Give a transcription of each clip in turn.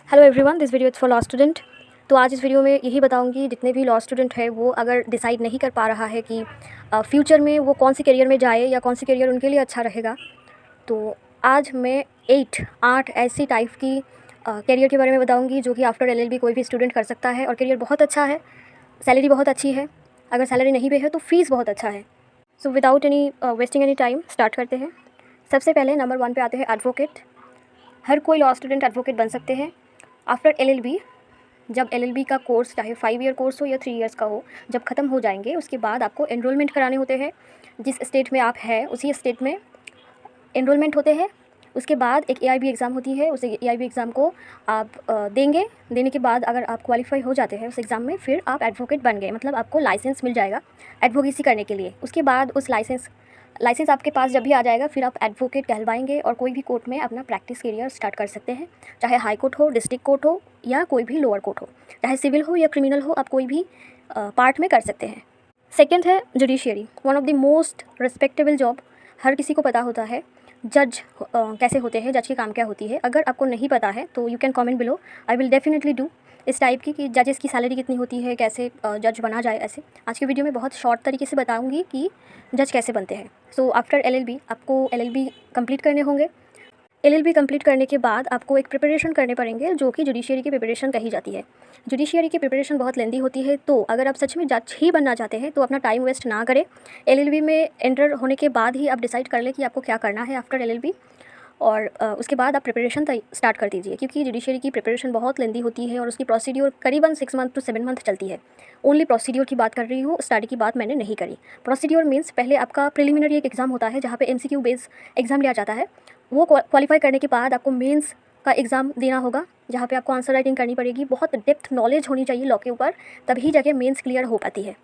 Hello everyone, this video is for law student. तो आज इस वीडियो में यही बताऊंगी जितने भी लॉ स्टूडेंट है वो अगर डिसाइड नहीं कर पा रहा है कि फ्यूचर में वो कौन सी करियर में जाए या कौन सी करियर उनके लिए अच्छा रहेगा, तो आज मैं 8 ऐसी टाइप की करियर के बारे में बताऊंगी जो कि आफ्टर एलएलबी कोई भी स्टूडेंट कर सकता है और करियर बहुत अच्छा है, सैलरी बहुत अच्छी है, अगर सैलरी नहीं भी है तो फीस बहुत अच्छा है। So without any wasting any time start करते हैं। सबसे पहले नंबर 1 पे आते हैं एडवोकेट। हर कोई लॉ स्टूडेंट एडवोकेट बन सकते हैं आफ्टर एलएलबी। जब एलएलबी का कोर्स चाहे 5 ईयर कोर्स हो या 3 ईयर्स का हो, जब ख़त्म हो जाएंगे उसके बाद आपको एनरोलमेंट कराने होते हैं। जिस स्टेट में आप हैं उसी स्टेट में एनरोलमेंट होते हैं। उसके बाद एक एआईबी एग्ज़ाम होती है, उस एआईबी एग्ज़ाम को आप देंगे। देने के बाद अगर आप क्वालिफाई हो जाते हैं उस एग्ज़ाम में, फिर आप एडवोकेट बन गए, मतलब आपको लाइसेंस मिल जाएगा एडवोकेसी करने के लिए। उसके बाद उस लाइसेंस आपके पास जब भी आ जाएगा फिर आप एडवोकेट कहलवाएंगे और कोई भी कोर्ट में अपना प्रैक्टिस करियर स्टार्ट कर सकते हैं। चाहे हाई कोर्ट हो, डिस्ट्रिक्ट कोर्ट हो या कोई भी लोअर कोर्ट हो, चाहे सिविल हो या क्रिमिनल हो, आप कोई भी पार्ट में कर सकते हैं। सेकेंड है judiciary, one of the most respectable job. हर किसी को पता होता है जज कैसे होते हैं, जज की काम क्या होती है। अगर आपको नहीं पता है तो you can comment below, I will definitely do इस टाइप की कि जजेस की सैलरी कितनी होती है, कैसे जज बना जाए। ऐसे आज की वीडियो में बहुत शॉर्ट तरीके से बताऊंगी कि जज कैसे बनते हैं। सो आफ्टर एलएलबी आपको एलएलबी कंप्लीट करने होंगे। एलएलबी कंप्लीट करने के बाद आपको एक प्रिपरेशन करने पड़ेंगे जो कि जुडिशियरी की प्रिपरेशन कही जाती है। जुडिशियरी की प्रिपरेशन बहुत लेंदी होती है, तो अगर आप सच में जज ही बनना चाहते हैं तो अपना टाइम वेस्ट ना करें। एलएलबी में एंटर होने के बाद ही आप डिसाइड कर लें कि आपको क्या करना है आफ्टर एलएलबी, और उसके बाद आप प्रिपरेशन स्टार्ट कर दीजिए, क्योंकि जुडिशियरी की प्रिपरेशन बहुत लेंदी होती है और उसकी प्रोसीड्यूर करीबन 6 मंथ टू 7 मंथ चलती है। ओनली प्रोसीड्यूर की बात कर रही हूँ, स्टडी की बात मैंने नहीं करी। प्रोसीड्यूर मीन्स पहले आपका प्रिलिमिनरी एक एग्ज़ाम होता है जहाँ पे एमसीक्यू बेस एग्ज़ाम लिया जाता है। वो क्वालिफाई करने के बाद आपको मेंस का एग्ज़ाम देना होगा, जहाँ पे आपको आंसर राइटिंग करनी पड़ेगी। बहुत डेप्थ नॉलेज होनी चाहिए लॉ के ऊपर, तभी जाके मेंस क्लियर हो पाती है।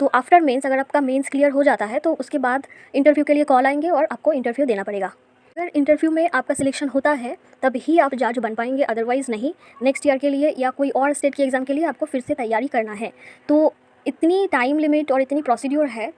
तो आफ्टर मेंस अगर आपका मेंस क्लियर हो जाता है तो उसके बाद इंटरव्यू के लिए कॉल आएंगे और आपको इंटरव्यू देना पड़ेगा। अगर इंटरव्यू में आपका सिलेक्शन होता है तब ही आप जज बन पाएंगे, अदरवाइज़ नहीं। नेक्स्ट ईयर के लिए या कोई और स्टेट के एग्ज़ाम के लिए आपको फिर से तैयारी करना है। तो इतनी टाइम लिमिट और इतनी प्रोसीड्यूर है।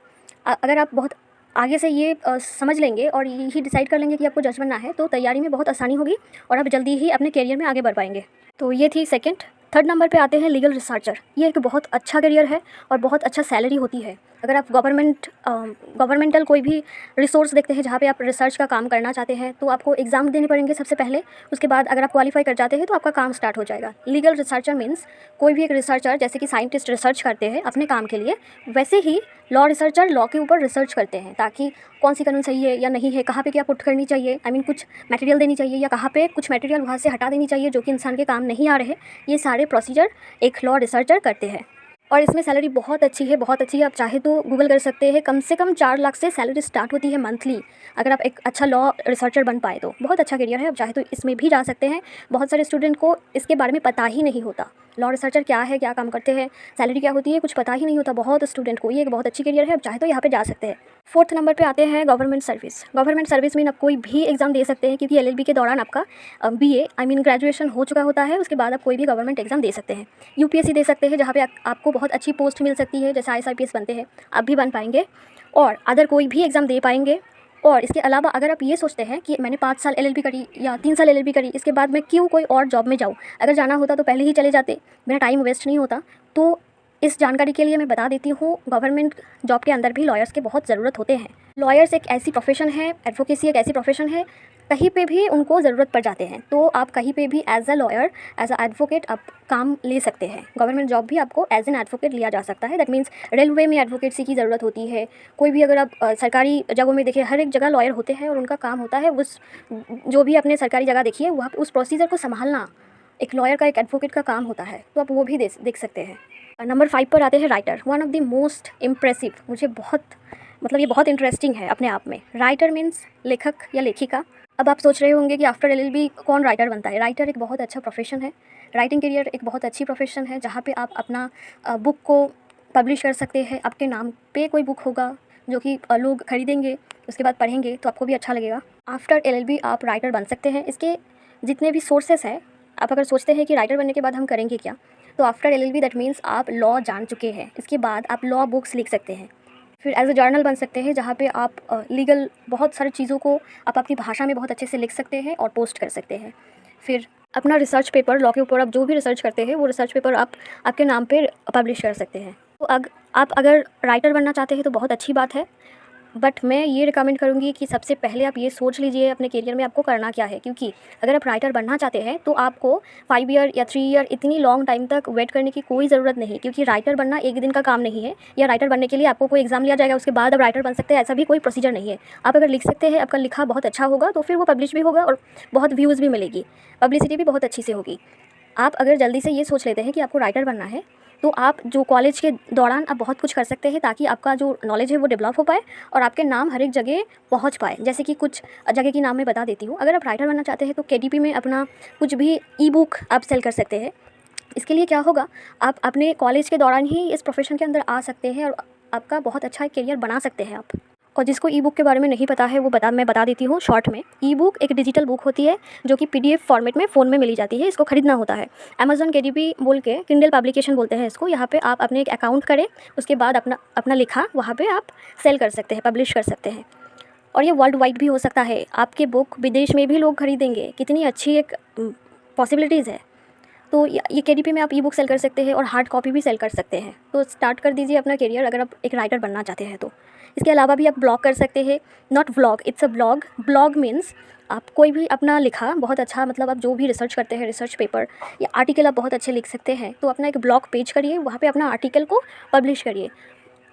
अगर आप बहुत आगे से ये समझ लेंगे और यही डिसाइड कर लेंगे कि आपको जज बनना है तो तैयारी में बहुत आसानी होगी और आप जल्दी ही अपने करियर में आगे बढ़ पाएंगे। तो ये थी सेकंड। थर्ड नंबर पे आते हैं लीगल रिसर्चर। ये एक बहुत अच्छा करियर है और बहुत अच्छा सैलरी होती है। अगर आप गवर्नमेंटल कोई भी रिसोर्स देखते हैं जहाँ पे आप रिसर्च का काम करना चाहते हैं तो आपको एग्ज़ाम देने पड़ेंगे सबसे पहले। उसके बाद अगर आप क्वालिफाई कर जाते हैं तो आपका काम स्टार्ट हो जाएगा। लीगल रिसर्चर मीन्स कोई भी एक रिसर्चर, जैसे कि साइंटिस्ट रिसर्च करते हैं अपने काम के लिए, वैसे ही लॉ रिसर्चर लॉ के ऊपर रिसर्च करते हैं ताकि कौन सी कानून सही है या नहीं है, कहाँ पे क्या पुट करनी चाहिए, कुछ मटेरियल देनी चाहिए या कहाँ पे कुछ मटेरियल वहाँ से हटा देनी चाहिए जो कि इंसान के काम नहीं आ रहे। ये सारे प्रोसीजर एक लॉ रिसर्चर करते हैं और इसमें सैलरी बहुत अच्छी है, बहुत अच्छी है। आप चाहे तो गूगल कर सकते हैं, कम से कम 4 लाख से सैलरी स्टार्ट होती है मंथली। अगर आप एक अच्छा लॉ रिसर्चर बन पाए तो बहुत अच्छा करियर है, आप चाहे तो इसमें भी जा सकते हैं। बहुत सारे स्टूडेंट को इसके बारे में पता ही नहीं होता, लॉ रिसर्चर क्या है, क्या काम करते हैं, सैलरी क्या होती है, कुछ पता ही नहीं होता बहुत स्टूडेंट को। ये एक बहुत अच्छी करियर है, आप चाहे तो यहाँ पे जा सकते हैं। फोर्थ नंबर पे आते हैं गवर्नमेंट सर्विस। गवर्नमेंट सर्विस में आप कोई भी एग्ज़ाम दे सकते हैं, क्योंकि एलएलबी के दौरान आपका बीए ग्रेजुएशन हो चुका होता है। उसके बाद आप कोई भी गवर्नमेंट एग्ज़ाम दे सकते हैं। यूपीएससी दे सकते हैं, जहाँ पे आपको बहुत अच्छी पोस्ट मिल सकती है, जैसे आईएएस आईपीएस बनते हैं आप भी बन पाएंगे, और अदर कोई भी एग्ज़ाम दे पाएंगे। और इसके अलावा अगर आप ये सोचते हैं कि मैंने 5 साल एलएलबी करी या 3 साल एलएलबी करी, इसके बाद मैं क्यों कोई और जॉब में जाऊँ, अगर जाना होता तो पहले ही चले जाते, मेरा टाइम वेस्ट नहीं होता। तो इस जानकारी के लिए मैं बता देती हूँ, गवर्नमेंट जॉब के अंदर भी लॉयर्स के बहुत ज़रूरत होते हैं। लॉयर्स एक ऐसी प्रोफेशन है, एडवोकेसी एक ऐसी प्रोफेशन है, कहीं पे भी उनको ज़रूरत पड़ जाते हैं। तो आप कहीं पे भी as a lawyer, as a advocate आप काम ले सकते हैं। गवर्नमेंट जॉब भी आपको एज एन एडवोकेट लिया जा सकता है। दैट मीन्स रेलवे में एडवोकेसी की ज़रूरत होती है। कोई भी अगर आप सरकारी जगहों में देखिए, हर एक जगह लॉयर होते हैं और उनका काम होता है उस जो भी अपने सरकारी जगह देखिए वहाँ पर उस प्रोसीजर को संभालना एक लॉयर का, एक एडवोकेट का काम होता है। तो आप वो भी देख सकते हैं। नंबर 5 पर आते हैं writer. One of the most impressive, मुझे बहुत ये बहुत इंटरेस्टिंग है अपने आप में। राइटर मीन्स लेखक या लेखिका। अब आप सोच रहे होंगे कि आफ्टर एलएलबी कौन राइटर बनता है। राइटर एक बहुत अच्छा प्रोफेशन है, राइटिंग करियर एक बहुत अच्छी प्रोफेशन है, जहाँ पे आप अपना बुक को पब्लिश कर सकते हैं। आपके नाम पे कोई बुक होगा जो कि लोग खरीदेंगे, उसके बाद पढ़ेंगे तो आपको भी अच्छा लगेगा। आफ्टर एलएलबी आप राइटर बन सकते हैं। इसके जितने भी सोर्सेस हैं, आप अगर सोचते हैं कि राइटर बनने के बाद हम करेंगे क्या, तो आफ्टर एलएलबी दैट मीन्स आप लॉ जान चुके हैं। इसके बाद आप लॉ बुक्स लिख सकते हैं, फिर एज अ जर्नल बन सकते हैं, जहाँ पे आप लीगल बहुत सारी चीज़ों को आप अपनी भाषा में बहुत अच्छे से लिख सकते हैं और पोस्ट कर सकते हैं। फिर अपना रिसर्च पेपर लॉ के ऊपर आप जो भी रिसर्च करते हैं वो रिसर्च पेपर आप आपके नाम पे पब्लिश कर सकते हैं। तो आप अगर राइटर बनना चाहते हैं तो बहुत अच्छी बात है, बट मैं ये रिकमेंड करूँगी कि सबसे पहले आप ये सोच लीजिए अपने करियर में आपको करना क्या है, क्योंकि अगर आप राइटर बनना चाहते हैं तो आपको 5 ईयर या 3 ईयर इतनी लॉन्ग टाइम तक वेट करने की कोई ज़रूरत नहीं, क्योंकि राइटर बनना एक दिन का काम नहीं है, या राइटर बनने के लिए आपको कोई एग्ज़ाम लिया जाएगा उसके बाद आप राइटर बन सकते हैं, ऐसा भी कोई प्रोसीजर नहीं है। आप अगर लिख सकते हैं, आपका लिखा बहुत अच्छा होगा तो फिर वो पब्लिश भी होगा और बहुत व्यूज़ भी मिलेगी, पब्लिसिटी भी बहुत अच्छी से होगी। आप अगर जल्दी से ये सोच लेते हैं कि आपको राइटर बनना है तो आप जो कॉलेज के दौरान आप बहुत कुछ कर सकते हैं ताकि आपका जो नॉलेज है वो डेवलप हो पाए और आपके नाम हर एक जगह पहुंच पाए। जैसे कि कुछ जगह की नाम मैं बता देती हूँ। अगर आप राइटर बनना चाहते हैं तो केडीपी में अपना कुछ भी ई बुक आप सेल कर सकते हैं। इसके लिए क्या होगा, आप अपने कॉलेज के दौरान ही इस प्रोफेशन के अंदर आ सकते हैं और आपका बहुत अच्छा करियर बना सकते हैं आप। और जिसको ई बुक के बारे में नहीं पता है वो मैं बता देती हूँ शॉर्ट में। ई बुक एक डिजिटल बुक होती है जो कि पीडीएफ फॉर्मेट में फ़ोन में मिली जाती है, इसको खरीदना होता है। अमेज़न केडीपी बोल के किंडल पब्लिकेशन बोलते हैं इसको। यहाँ पे आप अपने एक अकाउंट करें, उसके बाद अपना लिखा वहाँ पे आप सेल कर सकते हैं, पब्लिश कर सकते हैं। और ये वर्ल्ड वाइड भी हो सकता है, आपके बुक विदेश में भी लोग खरीदेंगे। कितनी अच्छी एक पॉसिबिलिटीज़ है। तो ये केडीपी में आप ई बुक सेल कर सकते हैं और हार्ड कॉपी भी सेल कर सकते हैं। तो स्टार्ट कर दीजिए अपना करियर अगर आप एक राइटर बनना चाहते हैं तो। इसके अलावा भी आप ब्लॉग कर सकते हैं, not vlog, it's a blog. Blog means आप कोई भी अपना लिखा बहुत अच्छा, मतलब आप जो भी रिसर्च करते हैं, रिसर्च पेपर या आर्टिकल आप बहुत अच्छे लिख सकते हैं, तो अपना एक ब्लॉग पेज करिए, वहाँ पे अपना आर्टिकल को पब्लिश करिए।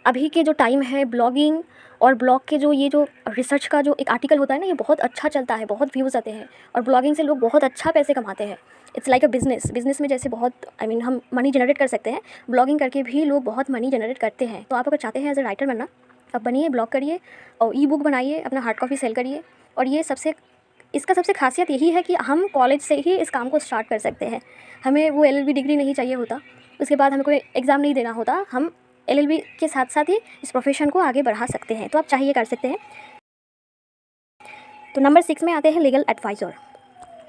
अभी के जो टाइम है ब्लॉगिंग और ब्लॉग के जो ये जो रिसर्च का जो एक आर्टिकल होता है ना, ये बहुत अच्छा चलता है, बहुत व्यूज़ आते हैं और ब्लॉगिंग से लोग बहुत अच्छा पैसे कमाते हैं। इट्स लाइक अ बिज़नेस में जैसे बहुत हम मनी जनरेट कर सकते हैं, ब्लॉगिंग करके भी लोग बहुत मनी जनरेट करते हैं। तो आप अगर चाहते हैं एज अ राइटर बनना, आप बनिए, ब्लॉग करिए और ई बुक बनाइए, अपना हार्ड कॉपी सेल करिए। और ये इसका सबसे खासियत यही है कि हम कॉलेज से ही इस काम को स्टार्ट कर सकते हैं। हमें वो एलएलबी डिग्री नहीं चाहिए होता, उसके बाद हमें कोई एग्ज़ाम नहीं देना होता। हम एलएलबी के साथ साथ ही इस प्रोफेशन को आगे बढ़ा सकते हैं। तो आप चाहिए कर सकते हैं। तो नंबर 6 में आते हैं legal adviser.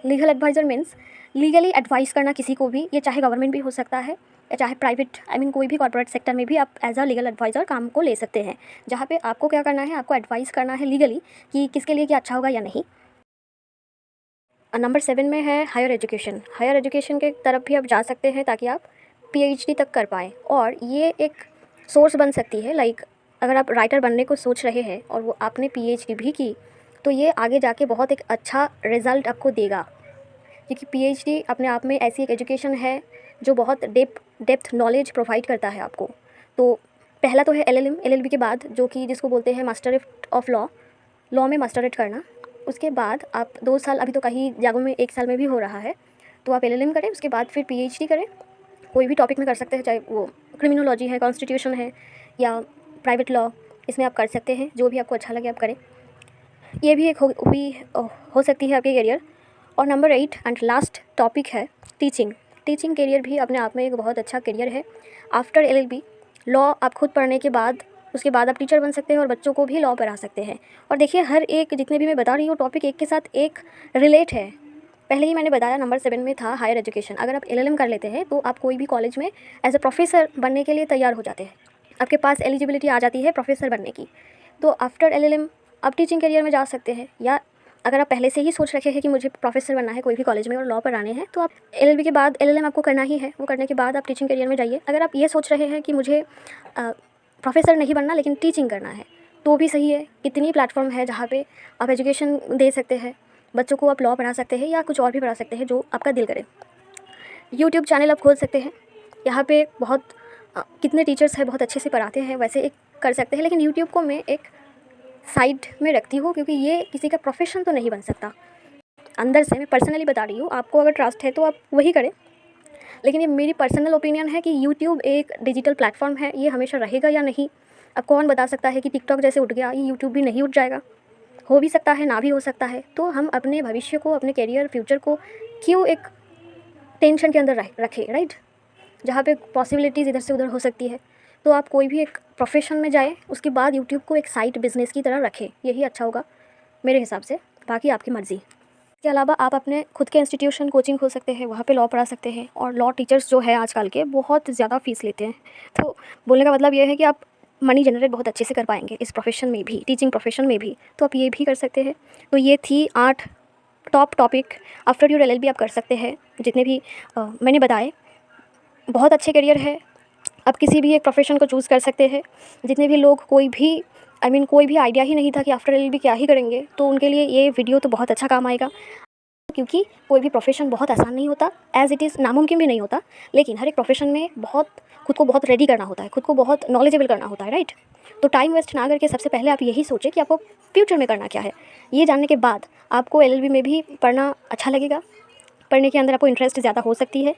Legal adviser means legally advise करना किसी को भी, ये चाहे गवर्नमेंट भी हो सकता है या चाहे प्राइवेट, कोई भी कॉर्पोरेट सेक्टर में भी आप एज अ लीगल एडवाइज़र काम को ले सकते हैं, जहाँ पे आपको क्या करना है, आपको एडवाइस करना है लीगली कि किसके लिए क्या अच्छा होगा या नहीं। नंबर 7 में है हायर एजुकेशन। हायर एजुकेशन के तरफ भी आप जा सकते हैं ताकि आप पीएचडी तक कर पाएँ और ये एक सोर्स बन सकती है। लाइक अगर आप राइटर बनने को सोच रहे हैं और वो आपने पीएचडी भी की तो ये आगे जाके बहुत एक अच्छा रिज़ल्ट आपको देगा, क्योंकि पीएचडी अपने आप में ऐसी एक एजुकेशन है जो बहुत डेप्थ नॉलेज प्रोवाइड करता है आपको। तो पहला तो है एलएलएम, एलएलबी के बाद जो कि जिसको बोलते हैं मास्टरेट ऑफ लॉ में मास्टरेट करना। उसके बाद आप 2 साल, अभी तो कहीं जगहों में 1 साल में भी हो रहा है, तो आप एलएलएम करें, उसके बाद फिर पीएचडी करें। कोई भी टॉपिक में कर सकते हैं, चाहे वो क्रिमिनोलॉजी है, कॉन्स्टिट्यूशन है या प्राइवेट लॉ, इसमें आप कर सकते हैं। जो भी आपको अच्छा लगे आप करें। ये भी एक हो सकती है आपके करियर। और नंबर 8 एंड लास्ट टॉपिक है टीचिंग। टीचिंग करियर भी अपने आप में एक बहुत अच्छा करियर है। आफ्टर एलएलबी लॉ आप खुद पढ़ने के बाद उसके बाद आप टीचर बन सकते हैं और बच्चों को भी लॉ पढ़ा सकते हैं। और देखिए हर एक जितने भी मैं बता रही हूँ टॉपिक एक के साथ एक रिलेट है। पहले ही मैंने बताया नंबर 7 में था हायर एजुकेशन। अगर आप एलएलएम कर लेते हैं तो आप कोई भी कॉलेज में एज अ प्रोफेसर बनने के लिए तैयार हो जाते हैं, आपके पास एलिजिबिलिटी आ जाती है प्रोफेसर बनने की। तो आफ्टर एलएलएम आप टीचिंग करियर में जा सकते हैं, या अगर आप पहले से ही सोच रखे हैं कि मुझे प्रोफेसर बनना है कोई भी कॉलेज में और लॉ पढ़ाने हैं, तो आप एलएलबी के बाद एलएलएम आपको करना ही है। वो करने के बाद आप टीचिंग करियर में जाइए। अगर आप ये सोच रहे हैं कि मुझे प्रोफेसर नहीं बनना लेकिन टीचिंग करना है, तो भी सही है। कितनी प्लेटफॉर्म है जहाँ पे आप एजुकेशन दे सकते हैं, बच्चों को आप लॉ पढ़ा सकते हैं या कुछ और भी पढ़ा सकते हैं जो आपका दिल करे। यूट्यूब चैनल आप खोल सकते हैं, यहाँ पे बहुत कितने टीचर्स हैं बहुत अच्छे से पढ़ाते हैं, वैसे एक कर सकते हैं। लेकिन यूट्यूब को मैं एक साइड में रखती हूँ क्योंकि ये किसी का प्रोफेशन तो नहीं बन सकता। अंदर से मैं पर्सनली बता रही हूँ, आपको अगर ट्रस्ट है तो आप वही करें। लेकिन ये मेरी पर्सनल ओपिनियन है कि यूट्यूब एक डिजिटल प्लेटफॉर्म है, ये हमेशा रहेगा या नहीं। अब कौन बता सकता है कि टिकटॉक जैसे उठ गया ये यूट्यूब भी नहीं उठ जाएगा। हो भी सकता है, ना भी हो सकता है। तो हम अपने भविष्य को, अपने करियर फ्यूचर को क्यों एक टेंशन के अंदर रखें, राइट, जहाँ पे पॉसिबिलिटीज़ इधर से उधर हो सकती है। तो आप कोई भी एक प्रोफेशन में जाएँ, उसके बाद यूट्यूब को एक साइड बिज़नेस की तरह रखें, यही अच्छा होगा मेरे हिसाब से। बाकी आपकी मर्ज़ी। इसके अलावा आप अपने खुद के इंस्टीट्यूशन कोचिंग खोल सकते हैं, वहाँ पे लॉ पढ़ा सकते हैं। और लॉ टीचर्स जो है आजकल के बहुत ज़्यादा फ़ीस लेते हैं। तो बोलने का मतलब ये है कि आप मनी जनरेट बहुत अच्छे से कर पाएंगे इस प्रोफेशन में भी, टीचिंग प्रोफेशन में भी। तो आप ये भी कर सकते हैं। तो ये थी 8 top topic after your LLB आप कर सकते हैं। जितने भी मैंने बताए बहुत अच्छे करियर है। आप किसी भी एक प्रोफेशन को चूज़ कर सकते हैं। जितने भी लोग कोई भी आइडिया ही नहीं था कि आफ्टर LLB क्या ही करेंगे, तो उनके लिए ये वीडियो तो बहुत अच्छा काम आएगा। क्योंकि कोई भी प्रोफेशन बहुत आसान नहीं होता, एज़ इट इज़ नामुमकिन भी नहीं होता, लेकिन हर एक प्रोफेशन में खुद को बहुत रेडी करना होता है, खुद को बहुत नॉलेजेबल करना होता है, राइट। तो टाइम वेस्ट ना करके सबसे पहले आप यही सोचें कि आपको फ्यूचर में करना क्या है। ये जानने के बाद आपको LLB में भी पढ़ना अच्छा लगेगा, पढ़ने के अंदर आपको इंटरेस्ट ज़्यादा हो सकती है।